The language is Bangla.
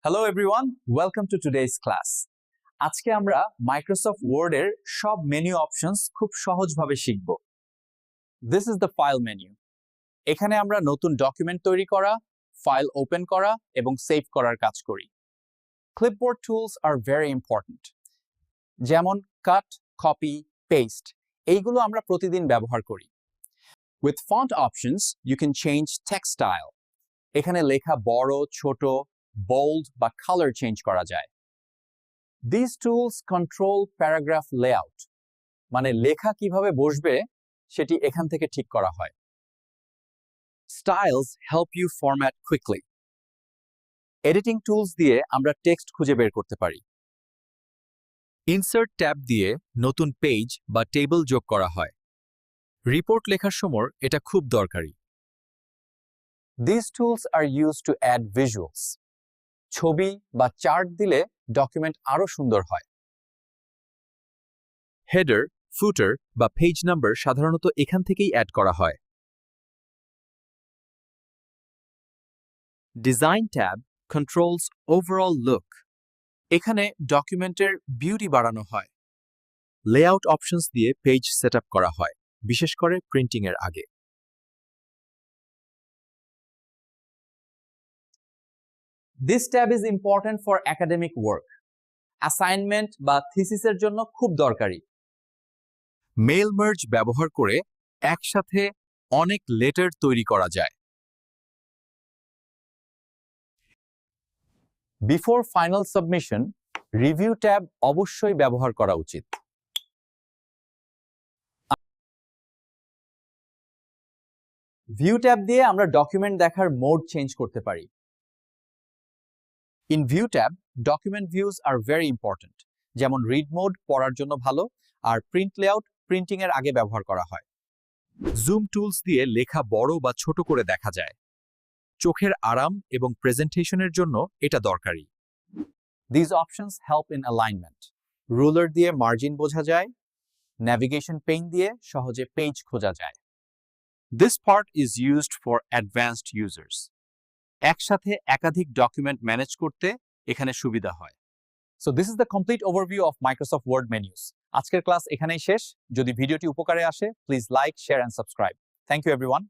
Hello everyone, welcome to today's class. আজকে আমরা মাইক্রোসফট ওয়ার্ডের সব মেনু অপশনস খুব সহজভাবে শিখব। This is the file menu. এখানে আমরা নতুন ডকুমেন্ট তৈরি করা, ফাইল ওপেন করা এবং সেভ করার কাজ করি। Clipboard tools are very important. যেমন কাট, কপি, পেস্ট এইগুলো আমরা প্রতিদিন ব্যবহার করি। With font options, you can change text style. এখানে লেখা বড়, ছোট, bold বা color change করা যায়। These tools control paragraph layout. মানে লেখা কিভাবে বসবে সেটি এখান থেকে ঠিক করা হয়। Styles help you format quickly. Editing tools দিয়ে আমরা টেক্সট খুঁজে বের করতে পারি। Insert ট্যাব দিয়ে নতুন পেজ বা টেবিল যোগ করা হয়। রিপোর্ট লেখার সময় এটা খুব দরকারি। These tools are used to add visuals. ছবি বা চার্ট দিলে ডকুমেন্ট আরো সুন্দর হয়। হেডার, ফুটার বা পেজ নাম্বার সাধারণত এখান থেকেই অ্যাড করা হয়। Design tab controls overall look. এখানে ডকুমেন্টের বিউটি বাড়ানো হয়। লেআউট অপশনস দিয়ে পেজ সেটআপ করা হয়, বিশেষ করে প্রিন্টিং এর আগে। This tab is important for academic work. Assignment বা থিসিসের জন্য খুব দরকারি। মেইল মার্জ ব্যবহার করে একসাথে অনেক লেটার তৈরি করা যায়। Before final submission, review tab অবশ্যই ব্যবহার করা উচিত। View tab দিয়ে আমরা ডকুমেন্ট দেখার মোড চেঞ্জ করতে পারি। In View tab, document views are very important. যেমন রিড মোড পড়ার জন্য ভালো, আর প্রিন্ট লেআউট প্রিন্টিং এর আগে ব্যবহার করা হয়। জুম টুলস দিয়ে লেখা বড় বা ছোট করে দেখা যায়। চোখের আরাম এবং প্রেজেন্টেশনের জন্য এটা দরকারি। These options help in alignment. Ruler দিয়ে মার্জিন বোঝা যায়, ন্যাভিগেশন পেইন দিয়ে সহজে পেজ খোঁজা যায়। This part is used for advanced users. একসাথে একাধিক ডকুমেন্ট ম্যানেজ করতে এখানে সুবিধা হয়। So this is the complete overview of Microsoft Word menus. আজকের ক্লাস এখানেই শেষ। যদি ভিডিওটি উপকারে আসে, please like, share and subscribe. Thank you everyone.